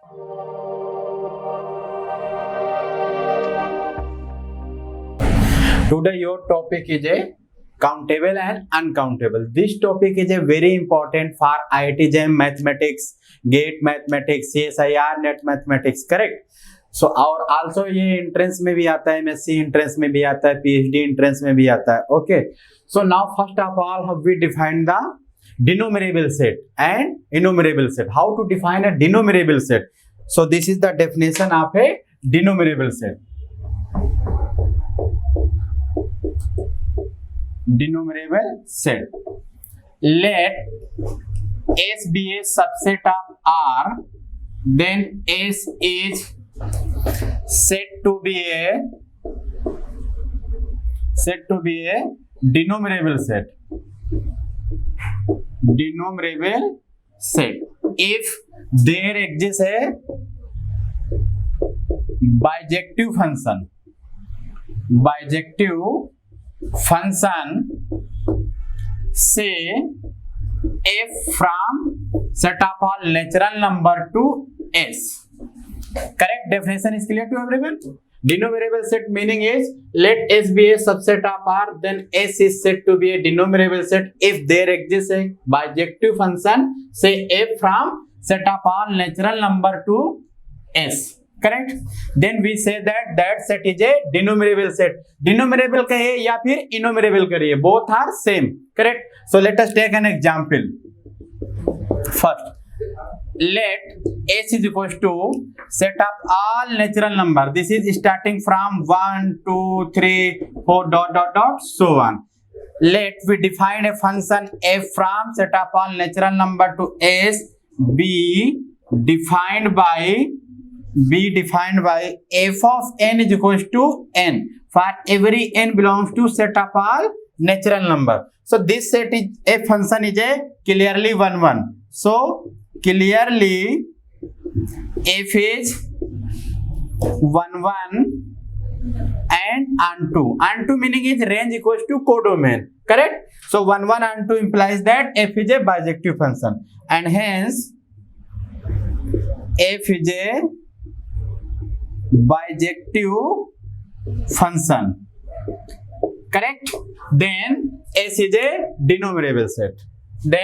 Today your topic is a countable and uncountable. This topic is a very important for IIT JAM mathematics, GATE mathematics, CSIR NET mathematics, correct? So और also ये entrance में भी आता है, MSc entrance में भी आता है, PhD entrance में भी आता है, okay? So now first of all have we defined the denumerable set and enumerable set. How to define a denumerable set? So this is the definition of a denumerable set. Denumerable set. Let S be a subset of R, then S is said to be a denumerable set. Denumerable set. If there exists a bijective function say f from set of all natural number to S. Correct definition is clear to everyone? Denumerable set meaning is let S be a subset of R, then S is said to be a denumerable set if there exists a bijective function say f from set of all natural number to S. Correct? Then we say that set is a denumerable set. Denumerable कहिए या फिर enumerable करिए, both are same. Correct? So let us take an example. First, let S is equals to set of all natural number. This is starting from 1, 2, 3, 4 dot so on. Let we define a function f from set of all natural number to S be defined by f of n is equals to n for every n belongs to set of all natural number. So this set is a function is a clearly 1 1. So clearly f is 1 1 and onto. Onto meaning is range equals to codomain. Correct? So 1 1 onto implies that f is a bijective function and hence f is a bijective function. Correct? Then S is a denumerable set. And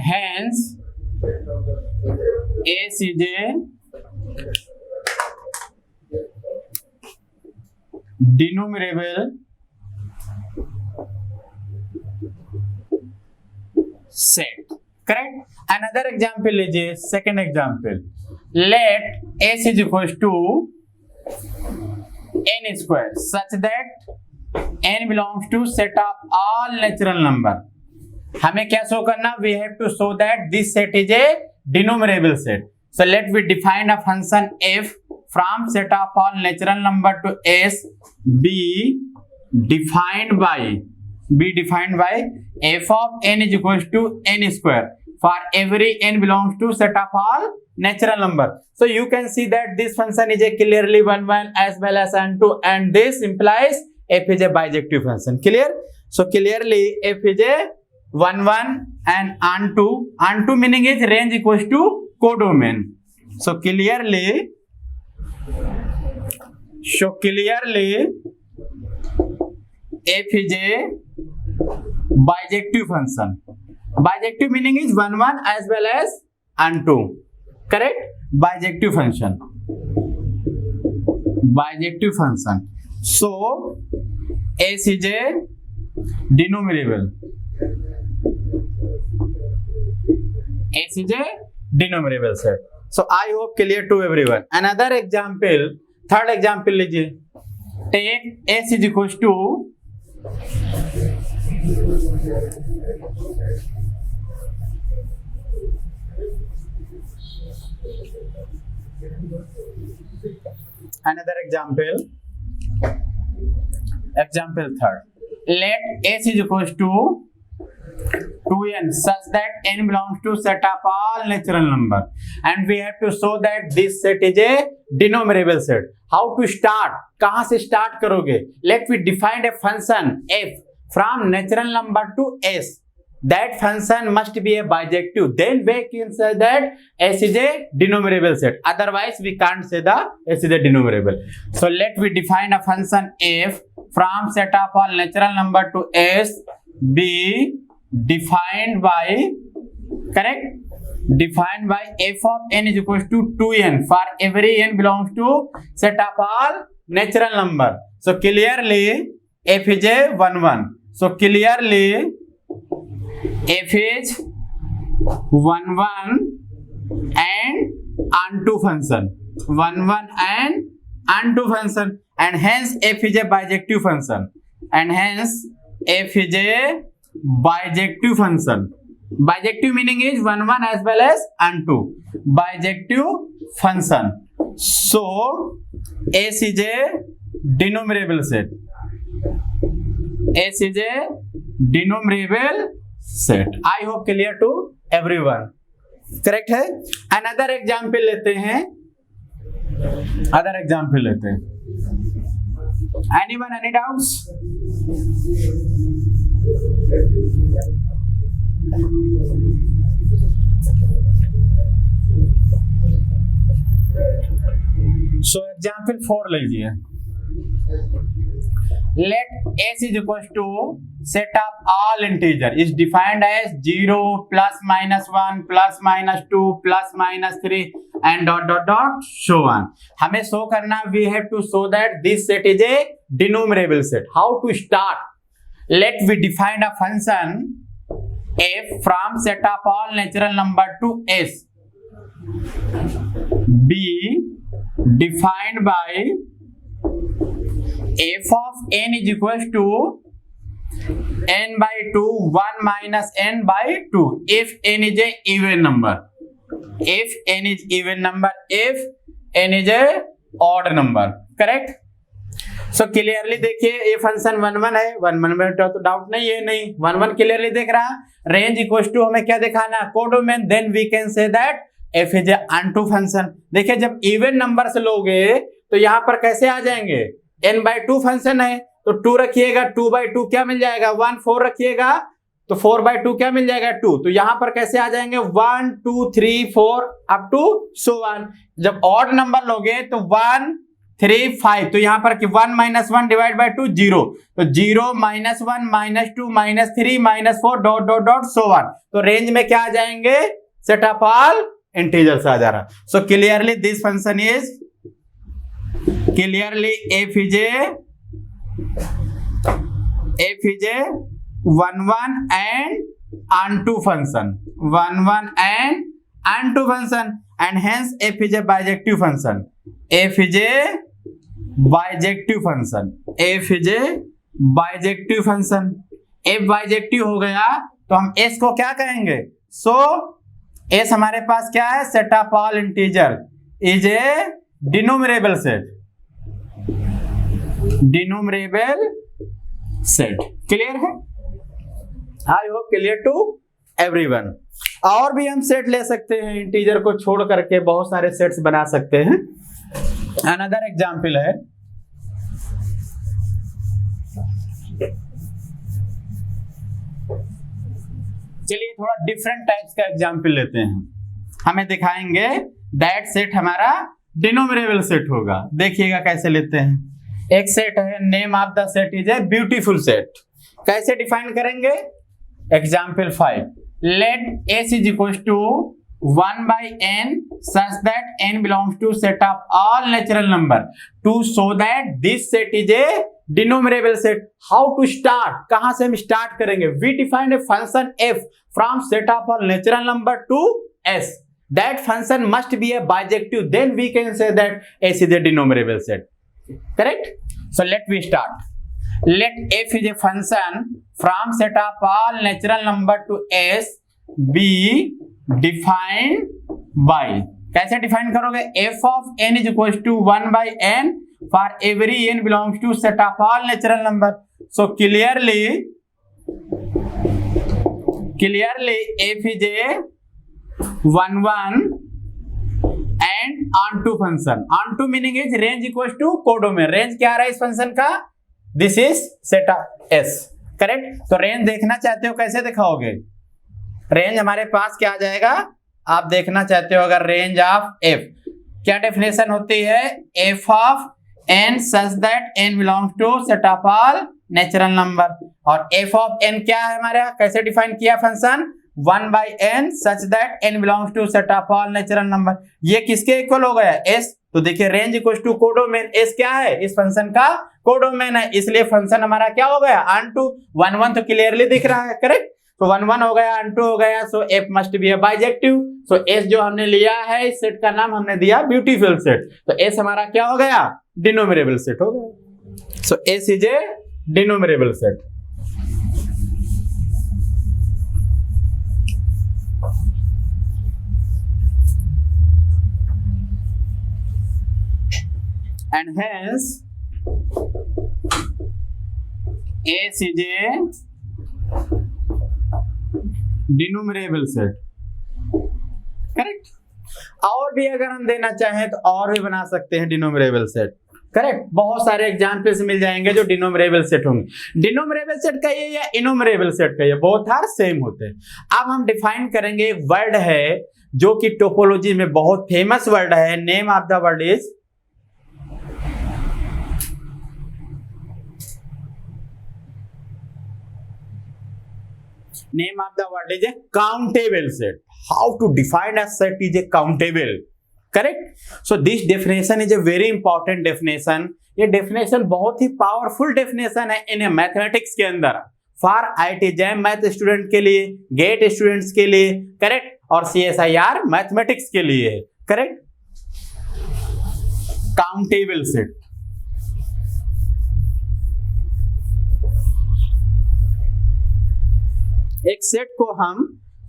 hence S is a denumerable set. Correct? Another example is a second example. Let S is equals to n square such that n belongs to set of all natural number. हमें क्या show करना? We have to show that this set is a denumerable set. So let we define a function f from set of all natural number to S be defined by f of n is equals to n square for every n belongs to set of all natural number. So you can see that this function is a clearly 1 1 as well as n2 and this implies f is a bijective function. Clear? So clearly f is a 1 1 and onto meaning is range equals to codomain. So clearly f is a bijective function. Bijective meaning is 1 1 as well as onto. Correct? Bijective function. So S is a denumerable. S is a denumerable set. So I hope clear to everyone. Another example, third example लीजिए. Take S is equals to another example third. Let S is equals to 2n such that n belongs to set of all natural number, and we have to show that this set is a denumerable set. How to start? कहाँ से start करोगे? Let we define a function f from natural number to s. That function must be a bijective. Then we can say that s is a denumerable set. Otherwise, we can't say the s is a denumerable. So let we define a function f from set of all natural number to s be defined by, correct? Defined by f of n is equals to 2n for every n belongs to set of all natural number. So clearly f is a 1 1. So clearly f is 1 1 and onto function, 1 1 and onto function, and hence f is a bijective function, and hence f is a bijective function. Bijective meaning is 1 1 as well as onto, bijective function. So s is a denumerable set. S is a denumerable set. I hope clear to everyone. Correct है? Another example लेते हैं. Other example लेते हैं. Anyone any doubts? So example 4 लीजिए. Let s is equals to set of all integer is defined as 0 plus minus 1 plus minus 2 plus minus 3 and dot dot dot so on. हमें show करना, we have to show that this set is a denumerable set. How to start? Let we define a function f from set of all natural number to s be defined by f of n is equals to n by 2 1 minus n by 2 if n is a even number, if n is even number, if n is a odd number. Correct? So clearly देखिए ये function 1 1 है, 1 1 में तो doubt नहीं है, नहीं 1 1 clearly देख रहा. रेंज इक्वल्स टू हमें क्या दिखाना, codomain. Then we can say that f is a onto function. देखिए जब इवन नंबर से लोगे तो यहाँ पर कैसे आ जाएंगे, n by 2 फंक्शन है तो 2 रखिएगा, 2 by 2 क्या मिल जाएगा 1, 4 रखिएगा तो 4 by 2 क्या मिल जाएगा 2. तो यहाँ पर कैसे आ जाएंगे 1 2 3 4 अप टू सो 1. जब ऑड नंबर लोगे तो 1 3 5 तो यहाँ पर 1 minus 1 डिवाइड बाय 2 0, तो 0 minus 1 minus 2 minus 3 minus 4 dot dot dot so 1. तो रेंज में क्या आ जाएंगे, सेट ऑफ ऑल इंटीजर्स आ जा रहा. So clearly this function is clearly f is a 1 1 and onto function, 1 1 and onto function, and hence f is a bijective function. F is a bijective function. F is a bijective function. f bijective हो गया तो हम s को क्या कहेंगे, so s हमारे पास क्या है, set of all integer is a denumerable set. Denumerable set. Clear है? I hope clear to everyone. और भी हम सेट ले सकते हैं, इंटीजर को छोड़ करके बहुत सारे सेट्स बना सकते हैं. अनदर एग्जाम्पल है, चलिए थोड़ा डिफरेंट टाइप्स का एग्जाम्पल लेते हैं. हमें दिखाएंगे दैट सेट हमारा डिनोमिनेबल सेट होगा. देखिएगा कैसे लेते हैं. एक सेट है, name of the set is a beautiful set. कैसे डिफाइन करेंगे, example 5. Let S is equal to 1 by n such that n belongs to set of all natural number to show that this set is a denumerable set. How to start? कहां से हम start करेंगे? We define a function f from set of all natural number to s. That function must be a bijective. Then we can say that s is a denumerable set. Correct? So let we start. Let f is a function from set of all natural number to s be defined by. कैसे define करोगे? f of n is equals to 1 by n for every n belongs to set of all natural number. So clearly clearly f is a 1 1 and onto function. Onto meaning is range equals to codomain. Range क्या आ रहा है इस function का? This is set S, correct. तो range देखना चाहते हो, कैसे दिखाओगे? रेंज हमारे पास क्या आ जाएगा? आप देखना चाहते हो अगर रेंज ऑफ एफ, क्या डेफिनेशन होती है? F of n such that n belongs to set of all natural number. और एफ ऑफ एन क्या है हमारा? कैसे डिफाइन किया function? 1 by n such that n belongs to set of all natural number. ये किसके इक्वल हो गया? s. तो देखिए range equal to codomain. s क्या है? इस फंक्शन का कोडोमेन है, इसलिए फंक्शन हमारा क्या हो गया? onto 1 1 तो क्लियरली दिख रहा है, करेक्ट. तो 1 1 हो गया, onto हो गया, सो f must be a bijective. So s जो हमने लिया है इस सेट का नाम हमने दिया ब्यूटीफुल सेट. तो s हमारा क्या हो गया? डिनोमिनेबल सेट हो गया. So s is a denumerable set. And hence S is a denumerable set, correct. और भी अगर हम देना चाहें तो और भी बना सकते हैं डिनोमिनेबल सेट, करेक्ट. बहुत सारे एग्जाम्पल्स मिल जाएंगे जो डिनोमिनेबल सेट होंगे. डिनोमिनेबल सेट का ये या इनोमिनेबल सेट का ये बोथ आर सेम होते हैं. अब हम डिफाइन करेंगे. एक वर्ड है जो कि टोपोलॉजी में बहुत फेमस वर्ड है. Name of the word is name of the word is a countable set. How to define a set is a countable, correct. So this definition is a very important definition. ये definition बहुत ही powerful definition है in mathematics के अंदर. For IIT JAM math student के लिए, gate students के लिए, correct, और CSIR मैथमेटिक्स के लिए, करेक्ट. Countable set. एक सेट को हम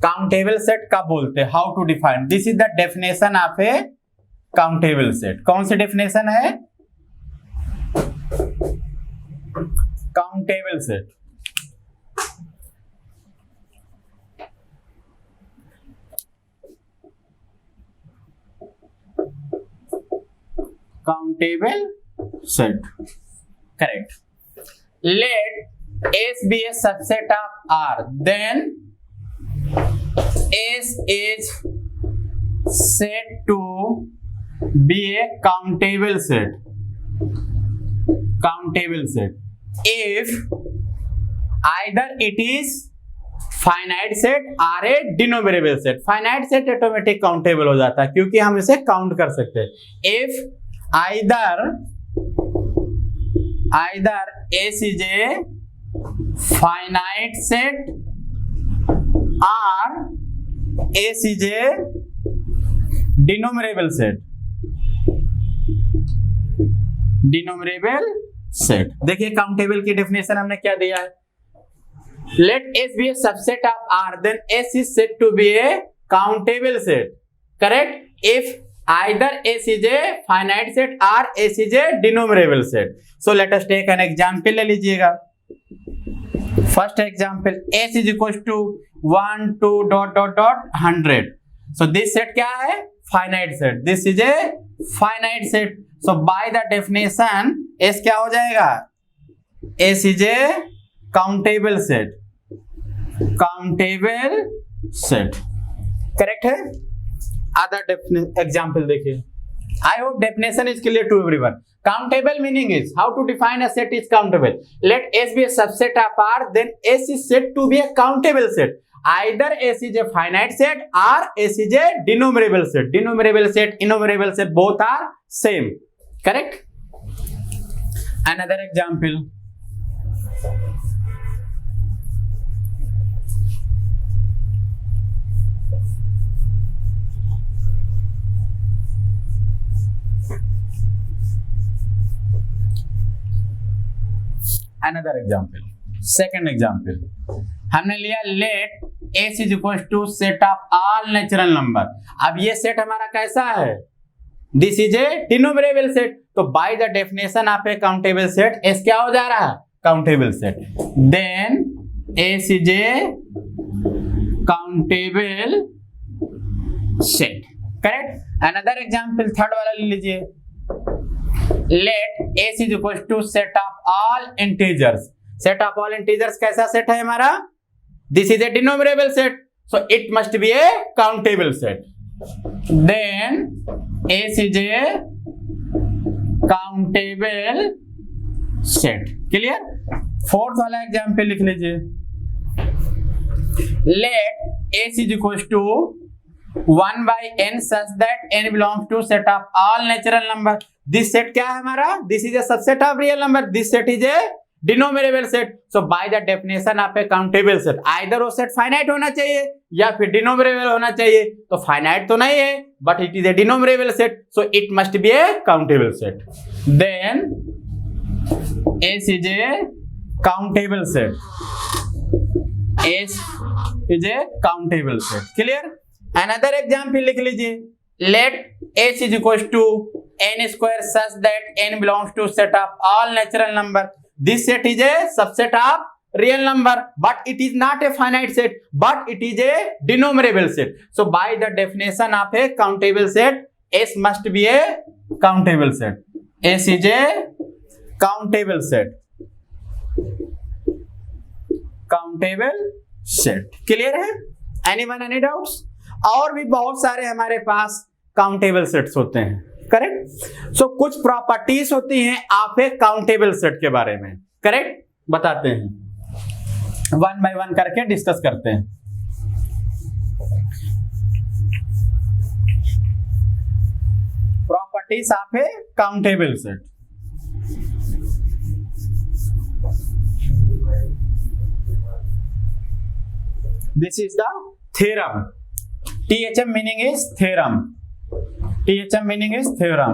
काउंटेबल सेट कब बोलते हैं? How to define? This is the definition of a countable set. कौन सी डेफिनेशन है? Countable set. Countable set, correct. Let S be a subset of R, then S is said to be a countable set. Countable set. If either it is finite set or a denominable set. Finite set automatic countable हो जाता है क्योंकि हम इसे count कर सकते हैं. If either S is a finite set or S is a denominable set. Denominable set. देखिए काउंटेबल की डेफिनेशन हमने क्या दिया है? Let S be a subset of R, then S is said to be a countable set. Correct? If either S is a finite set or S is a denominable set. So let us take an example. ले लीजिएगा. First example, S is equals to 1 2 dot dot dot 100. So this set क्या है? Finite set. This is a finite set. So by the definition, S क्या हो जाएगा? S is a countable set. Countable set. Correct है? Other example देखिए. I hope definition is clear to everyone. Countable meaning is how to define a set is countable. Let S be a subset of R, then S is said to be a countable set. Either S is a finite set or S is a denominable set. Denominable set, innumerable set, both are same. Correct? Another example. Another example. Second example. हमने लिया let S is equals to set of all natural number. अब ये set हमारा कैसा है? This is a denominable set. तो by the definition of a countable set, S क्या हो जा रहा है? Countable set. Then S is a countable set. Correct. Another example, third वाला ले लीजिए. Let S is equal to set of all integers. Set of all integers कैसा set है हमारा? This is a denumerable set, so it must be a countable set. Then S is a countable set. Clear? Fourth वाला example लिख लीजिए. Let S is equal to 1 by n such that n belongs to set of all natural number. This set क्या है हमारा? This is a subset of real number. This set is a denumerable set. So by the definition आप एक countable set, either वो set finite होना चाहिए या फिर डिनोमिनेबल होना चाहिए. तो फाइनाइट तो नहीं है, but it is a denumerable set, so it must be a countable set. Then S is a countable set. S is a countable set. Clear? Another example लिख लीजिए. Let S is equal to n square such that n belongs to set of all natural number. This set is a subset of real number, but it is not a finite set, but it is a denumerable set. So by the definition of a countable set, S must be a countable set. S is a countable set. Countable set. Clear है? Anyone any doubts? और भी बहुत सारे हमारे पास countable sets होते हैं. Correct. सो कुछ properties होती हैं आप एक काउंटेबल सेट के बारे में. करेक्ट, बताते हैं, वन बाय वन करके डिस्कस करते हैं. Properties of a countable set. This is the theorem. THM meaning is theorem. THM meaning is theorem.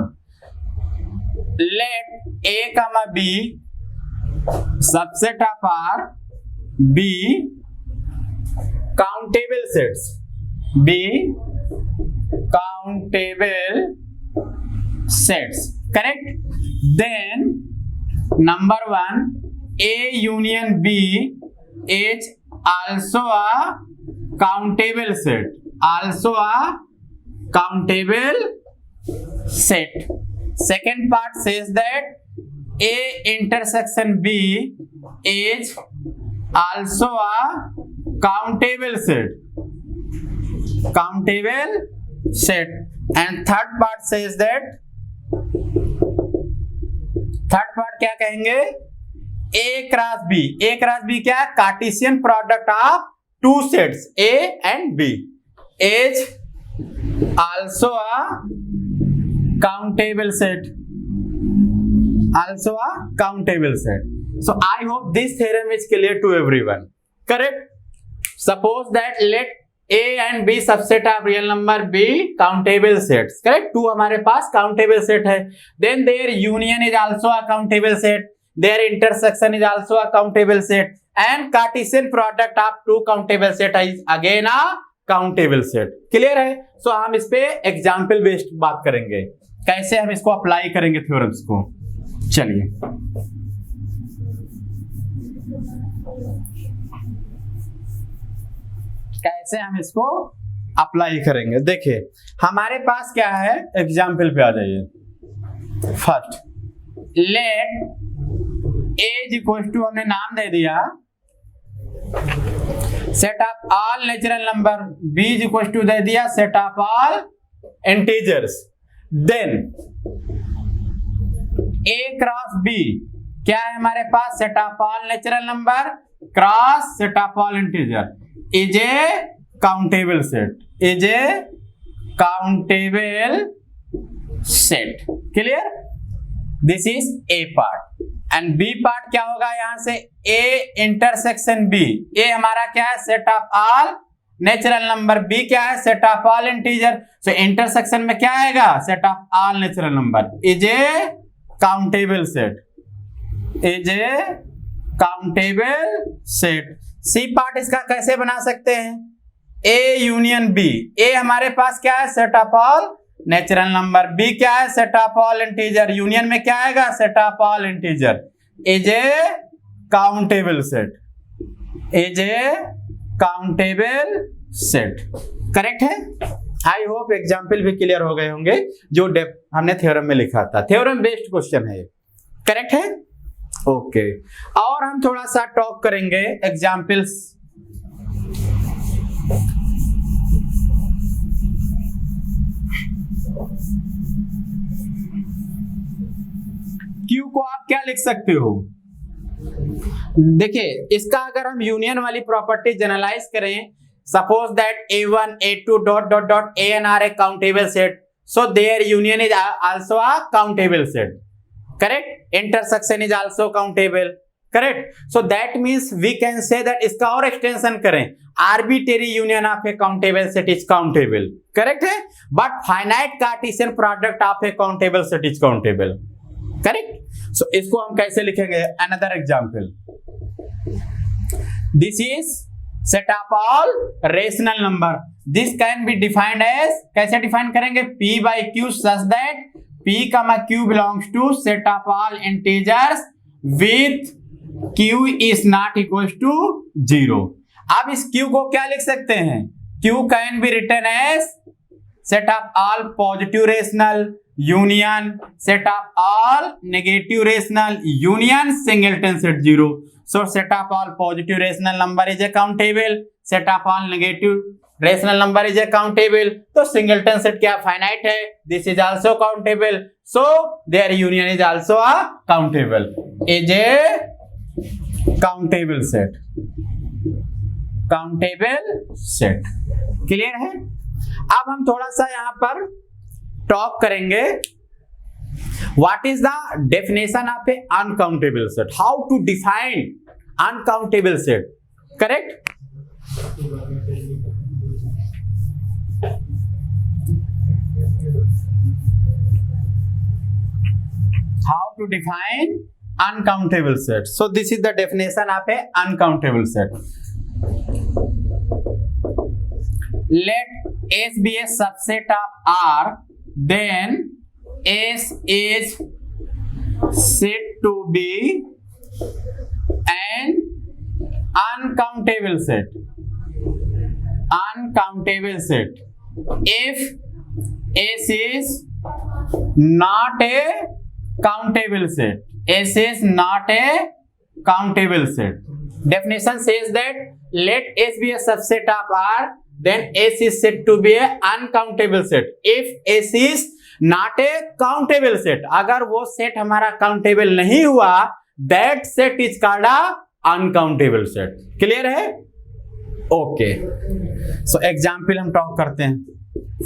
Let A comma B subset of R be countable sets. Be countable sets. Correct? Then number one, A union B is also a countable set. Also a countable set. Second part says that A intersection B is also a countable set. Countable set. And third part says that, third part क्या कहेंगे? A cross B. A cross B क्या? Cartesian product of two sets A and B is also a countable set. Also a countable set. So I hope this theorem is clear to everyone. Correct? Suppose that let A and B subset of real number be countable sets. Correct? Two हमारे पास countable set है. Then their union is also a countable set. Their intersection is also a countable set. And Cartesian product of two countable set is again a countable set. Clear है? So हम इस पे example based बात करेंगे, कैसे हम इसको apply करेंगे थ्योरम्स को. चलिए, कैसे हम इसको अप्लाई करेंगे. देखिए हमारे पास क्या है, एग्जाम्पल पे आ जाइए. First, let A is equal to, हमने नाम दे दिया set of all natural number. B is equal to दे दिया set of all integers. Then A cross B क्या है हमारे पास? Set of all natural number cross set of all integer is a countable set. Is a countable set. Clear? This is A part. And B part क्या होगा? यहां से A intersection B. ए हमारा क्या है? Set of all natural number. B क्या है? Set of all integer. So intersection में क्या आएगा? Set of all natural number. Is a countable set. Is a countable set. C part इसका कैसे बना सकते हैं? A union B. ए हमारे पास क्या है? Set of all natural number. B क्या है? Set of all integer. Union में क्या आएगा? Set of all integer. Is a countable set. Is a countable set. Correct है? आई होप एग्जाम्पल भी क्लियर हो गए होंगे जो हमने थ्योरम में लिखा था। थ्योरम बेस्ड क्वेश्चन है ये। करेक्ट है? ओके। और हम थोड़ा सा टॉक करेंगे एग्जाम्पल्स। क्यू को आप क्या लिख सकते हो? देखिए, इसका अगर हम यूनियन वाली प्रॉपर्टी जनरलाइज करें, suppose that A1 A2 dot dot dot AN are a countable set, so their union is also a countable set. Correct? Intersection is also countable. Correct? So that means we can say that इसका और extension करें, arbitrary union of a countable set is countable. Correct है? But finite Cartesian product of a countable set is countable. Correct? So इसको हम कैसे लिखेंगे? Another example. This is set of all rational number. This can be defined as, कैसे define करेंगे? P by Q such that P, Q belongs to set of all integers with Q is not equals to 0. अब इस Q को क्या लिख सकते हैं? Q can be written as set of all positive rational union set of all negative rational union singleton set 0. So set of all positive rational number is a countable, set of all negative rational number is a countable. तो singleton set क्या finite है? This is also countable. So their union is also a countable. Is a countable set. Countable set. Clear है? अब हम थोड़ा सा यहाँ पर टॉक करेंगे what is the definition of a uncountable set, how to define uncountable set. Correct? How to define uncountable set. So this is the definition of a uncountable set. Let S be a subset of R, then S is said to be an uncountable set. Uncountable set. If S is not a countable set. S is not a countable set. Definition says that let S be a subset of R, then S is said to be a uncountable set. If S is not a countable set, अगर वो set हमारा countable नहीं हुआ, that set is called a uncountable set. Clear है? Okay. So example हम talk करते हैं.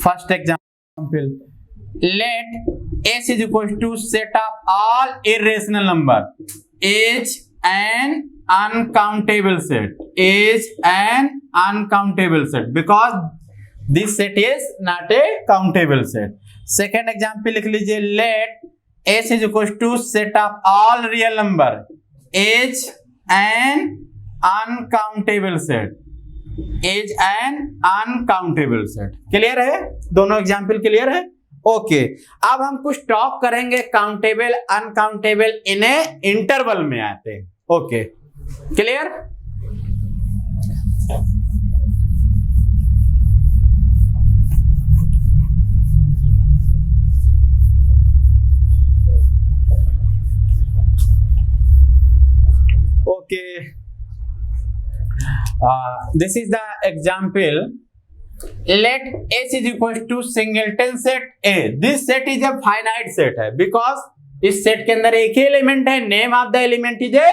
First example, let S is equal to set of all irrational number is an uncountable set. Is an uncountable set because this set is not a countable set. Second example लिख लीजिए, late S is equal to set of all real number is an uncountable set. Is an uncountable set. Clear है? दोनों example clear है? Okay. अब हम कुछ talk करेंगे countable uncountable इन ए interval में आते हैं. Okay. Clear? Okay, this is the example. Let S is equal to singleton set A. This set is a finite set है because इस set के अंदर एक ही एलिमेंट है. Name of the element is a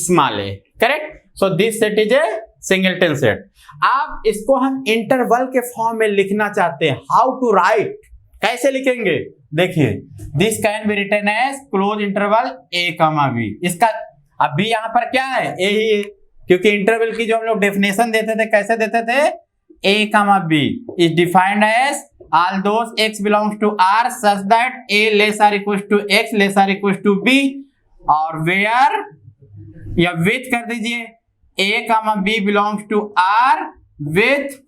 small a. Correct? So this set is a singleton set. अब इसको हम interval के फॉर्म में लिखना चाहते हैं. How to write? कैसे लिखेंगे? देखिए, this can be written as close interval A, B. इसका अब भी यहाँ पर क्या है? ए ही है, क्योंकि इंटरवल की जो हम लोग डेफिनेशन देते थे कैसे देते थे? A, B is defined as all those x belongs to R such that A less or equals to x less or equals to B, और where या with कर दीजिए A, B belongs to R with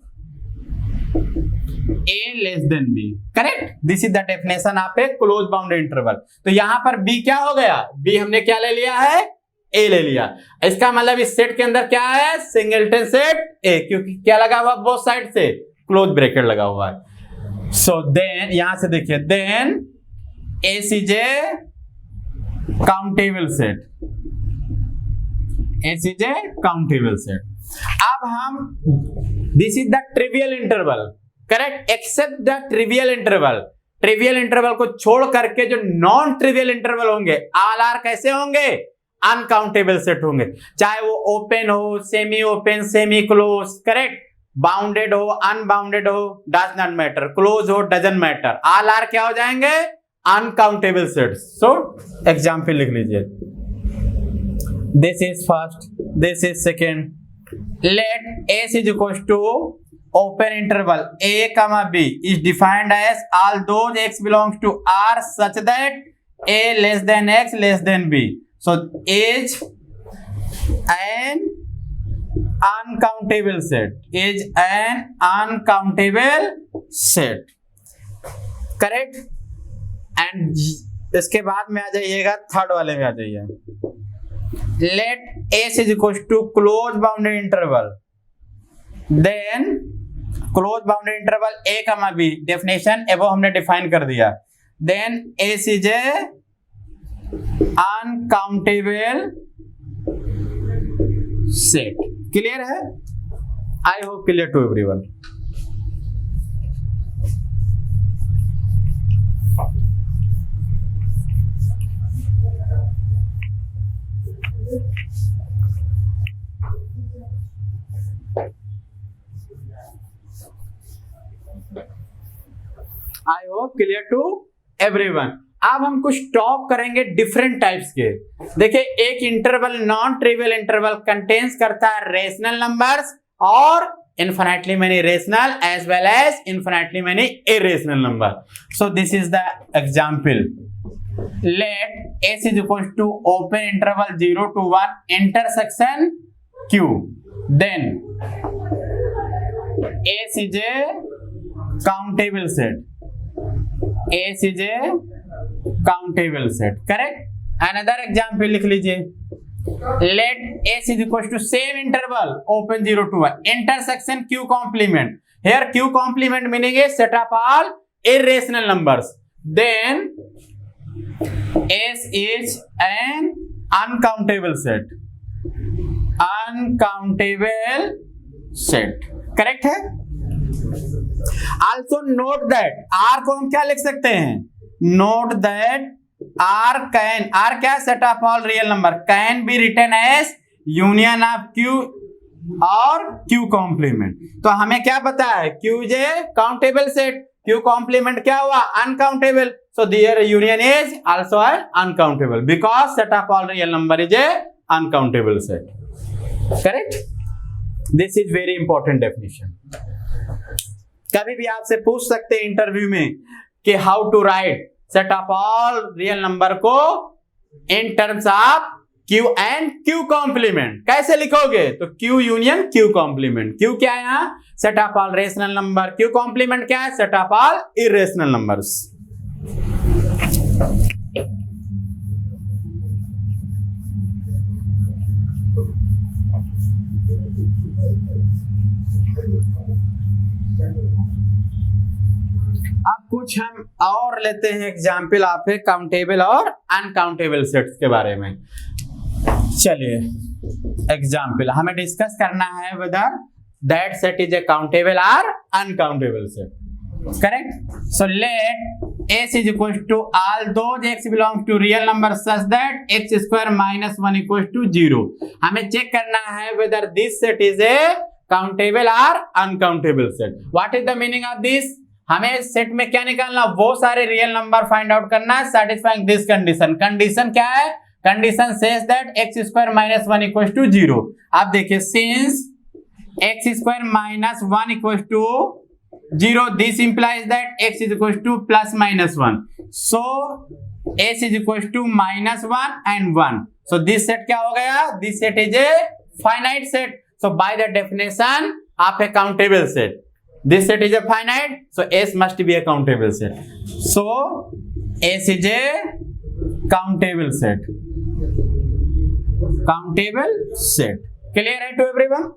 A less than B. Correct? This is the definition of A close bounded interval. तो यहां पर B क्या हो गया? B हमने क्या ले लिया है? ए ले लिया। इसका मतलब इस सेट के अंदर क्या है, सिंगलटन सेट ए, क्योंकि क्या लगा हुआ बोथ साइड से, क्लोज ब्रैकेट लगा हुआ है। सो देन यहां से देखिए, then S is a countable set, S is a countable set. अब हम, this is the trivial interval, correct, except the trivial interval. Trivial interval को छोड़ करके जो नॉन ट्रिवियल इंटरवल होंगे, ऑल आर कैसे होंगे, अनकाउंटेबल सेट होंगे। चाहे वो ओपन हो, semi open, semi close, correct, bounded हो, अनबाउंडेड हो, डज नॉट मैटर, क्लोज हो, डजंट मैटर, ऑल आर क्या हो जाएंगे, अनकाउंटेबल सेट। सो एग्जाम्पल लिख लीजिए, this is first, this is second. Let S is equals to open interval A comma B is defined as all those X belongs to R such that A less than X less than B. So is an uncountable set, is an uncountable set, correct? And इसके बाद में आ जाइएगा, third वाले में आ जाइए, let S is equals to close bounded interval, then close bounded interval A comma B, definition अब हमने define कर दिया, then S is a uncountable set। Clear है? I hope clear to everyone. I hope clear to everyone. अब हम कुछ talk करेंगे different types के। देखिए, एक interval non trivial interval contains करता है रेशनल नंबर्स और infinitely many rational as well as infinitely many irrational number. So this is the example, let S is equals to open interval 0 to 1 intersection Q, then S is a countable set, S is a countable set, correct? Another example लिख लीजिए, let S is equals to same interval open 0 to 1 intersection Q complement. Here Q complement meaning is set of all irrational numbers. Then S is an uncountable set, uncountable set, correct है? Also note that R को हम क्या लिख सकते हैं, note that R can, R क्या, set of all real number, can be written as union of Q और Q complement। तो हमें क्या पता है, Q is a countable set, Q complement क्या हुआ, uncountable, so their union is also an uncountable because set of all real number is a uncountable set, correct? This is very important definition। कभी भी आपसे पूछ सकते हैं interview में कि how to write set of all real number को in terms of Q and Q complement, कैसे लिखोगे, तो Q union Q complement. Q क्या है यहाँ, set of all rational number, Q complement क्या है, set of all irrational numbers. अब कुछ हम और लेते हैं एग्जाम्पल आप काउंटेबल और अनकाउंटेबल सेट्स के बारे में। चलिए एग्जाम्पल हमें डिस्कस करना है whether that set is a countable और uncountable set, correct? So let S is equals to all those X belongs to real number such that X square minus 1 equals to 0। हमें check करना है whether this set is a countable or uncountable set। What is the meaning of this? हमें set में क्या निकालना, वो सारे real number find out करना है satisfying this condition। कंडीशन क्या है, condition says that x square minus 1 equals to 0। आप देखिए, since x square minus 1 equals to 0, this implies that x is equals to plus minus 1, so s is equals to minus 1 and 1, so this set क्या हो गया, this set is a finite set, so by the definition of a countable set, this set is a finite, so S must be a countable set, so S is a countable set, countable set. Clear है to everyone?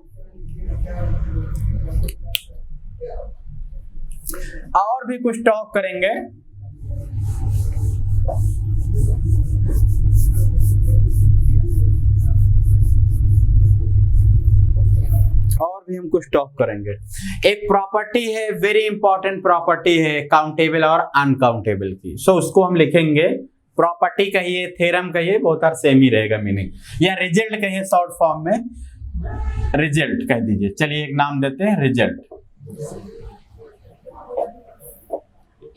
और भी कुछ talk करेंगे। और भी हम कुछ talk करेंगे। एक प्रॉपर्टी है, वेरी इंपॉर्टेंट प्रॉपर्टी है काउंटेबल और अनकाउंटेबल की। सो उसको हम लिखेंगे, प्रॉपर्टी कहिए, थ्योरम कहिए, बहुत सारा सेम ही रहेगा मीनिंग, या रिजल्ट कहिए शॉर्ट फॉर्म में, रिजल्ट कह दीजिए। चलिए एक नाम देते हैं, result.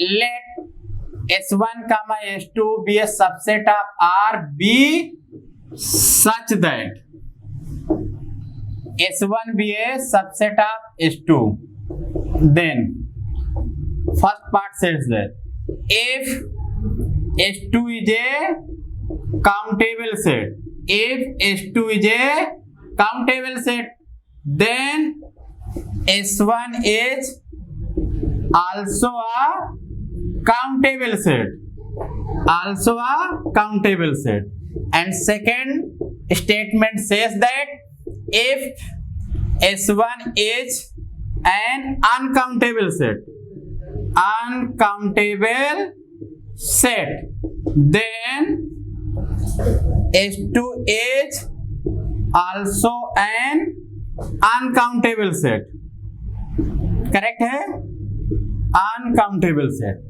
Let S1, S2 be a subset of R be such that S1 be a subset of S2. Then first part says that if S2 is a countable set, if S2 is a countable set, then S1 is also a countable set, also a countable set. And second statement says that if S1 is an uncountable set, uncountable set, then S2 is also an uncountable set. Correct है? Uncountable set.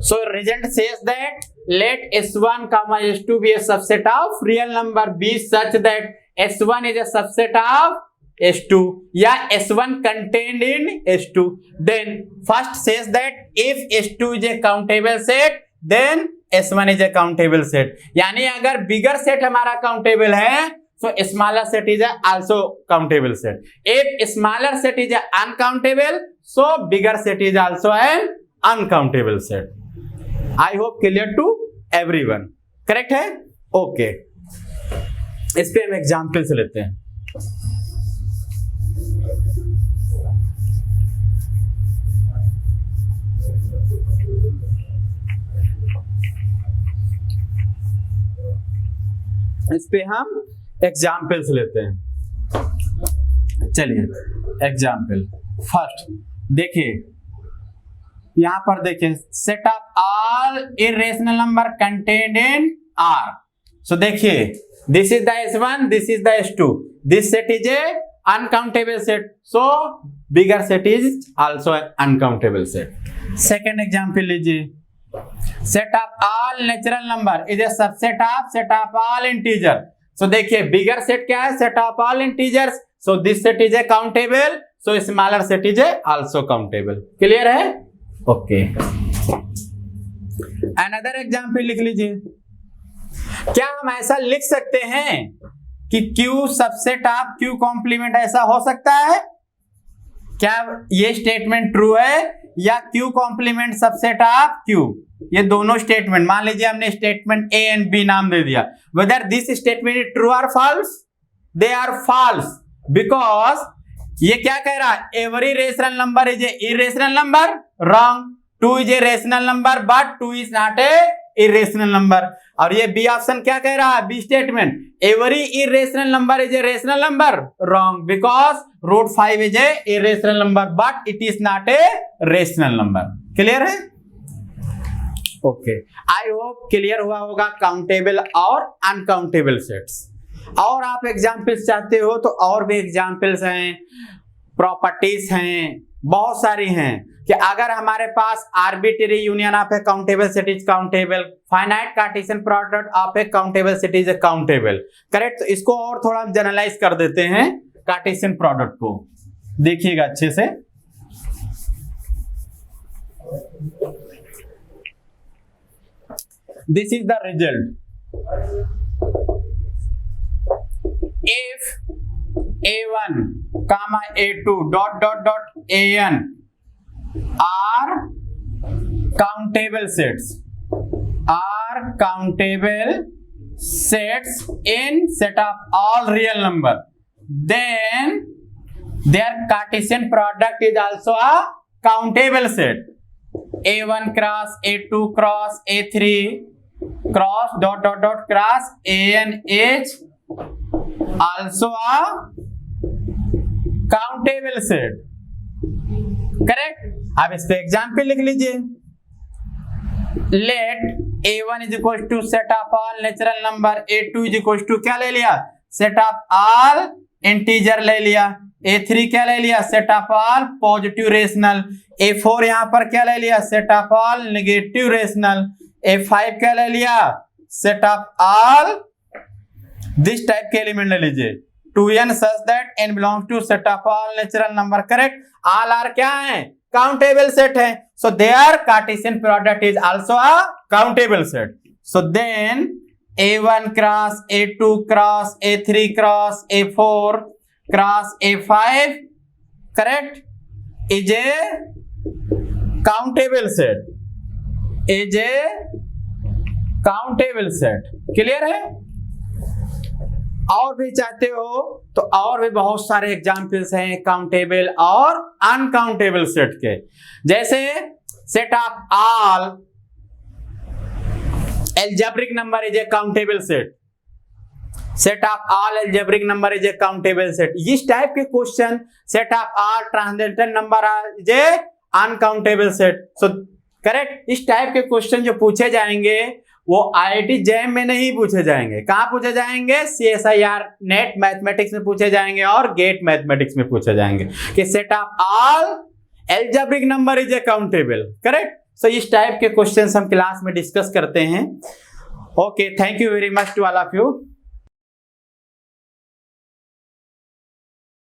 So result says that let S1, S2 be a subset of real number B such that S1 is a subset of S2, या S1 contained in S2. Then first says that if S2 is a countable set, then S1 is a countable set. यानी अगर bigger set हमारा countable है, so smaller set is also countable set. If smaller set is uncountable, so bigger set is also an uncountable set. I hope clear to everyone. Correct है? Okay. इस पे हम example से लेते हैं। इस पे हम एग्जाम्पल से लेते हैं। चलिए एग्जाम्पल फर्स्ट देखिए, यहां पर देखिए, set of all irrational number contained in R. So देखिए, this is the S1, this is the S2, this set is a uncountable set, so bigger set is also uncountable set. Second example लीजिए, set of all natural number is a subset of set of all integer. So देखिए, bigger set क्या है? Set of all integers, so this set is a countable, so smaller set is A also countable. Clear है? Okay. Another example लिख लीजिए। क्या हम ऐसा लिख सकते हैं कि Q subset of Q complement, ऐसा हो सकता है? क्या ये स्टेटमेंट ट्रू है? या Q complement subset of Q, ये दोनों स्टेटमेंट, मान लीजिए हमने स्टेटमेंट A एंड B नाम दे दिया, whether this statement is true और false? They are false, because ये क्या कह रहा है? Every rational number is a irrational number, wrong. 2 is a rational number but 2 is not a irrational number. और ये बी ऑप्शन क्या कह रहा है? B statement, every irrational number is a rational number, wrong, because root 5 is a irrational number but it is not A rational number. Clear है? Okay, आई hope clear हुआ होगा countable और अनकाउंटेबल सेट्स। और आप एग्जाम्पल्स चाहते हो तो और भी एग्जाम्पल्स हैं, प्रॉपर्टीज हैं, बहुत सारी हैं, कि अगर हमारे पास arbitrary union of a countable set is countable, finite Cartesian product of a countable set is countable. Correct? तो इसको और थोड़ा हम जनरलाइज कर देते हैं कार्टेशियन प्रोडक्ट को, देखिएगा अच्छे से। This is the result. if A1, A2 ... AN are countable sets, in set of all real number, then their Cartesian product is also a countable set. A1 cross A2 cross A3 cross ... cross AN is also a countable set. Correct. अब इस पे example लिख लीजिए. Let A1 is equal to set of all natural number, A2 is equal to क्या ले लिया, set of all integer ले लिया, A3 क्या ले लिया, set of all positive rational, A4 यहां पर क्या ले लिया, set of all negative rational, A5 क्या ले लिया, set of all this type के एलिमेंट ले लीजिए. 2n such that n belongs to set of all natural number. correct. all are क्या है, countable set है. so their Cartesian product is also a countable set. so then A1 cross A2 cross A3 cross A4 cross A5 correct is a countable set. is a countable set. clear है. और भी चाहते हो तो और भी बहुत सारे एग्जाम्पल्स हैं काउंटेबल और अनकाउंटेबल सेट के. जैसे set of all algebraic number is a countable set. Set of all algebraic number is a countable set. इस टाइप के question set of all transcendental number is a uncountable set. So correct. इस type के question जो पूछे जाएंगे वो IIT jam में नहीं पूछे जाएंगे. कहां पूछे जाएंगे, CSIR नेट मैथमेटिक्स में पूछे जाएंगे और गेट मैथमेटिक्स में पूछे जाएंगे कि set of all algebraic number is a countable. Correct. So इस टाइप के क्वेश्चंस हम क्लास में डिस्कस करते हैं. Okay, thank you very much to all of you.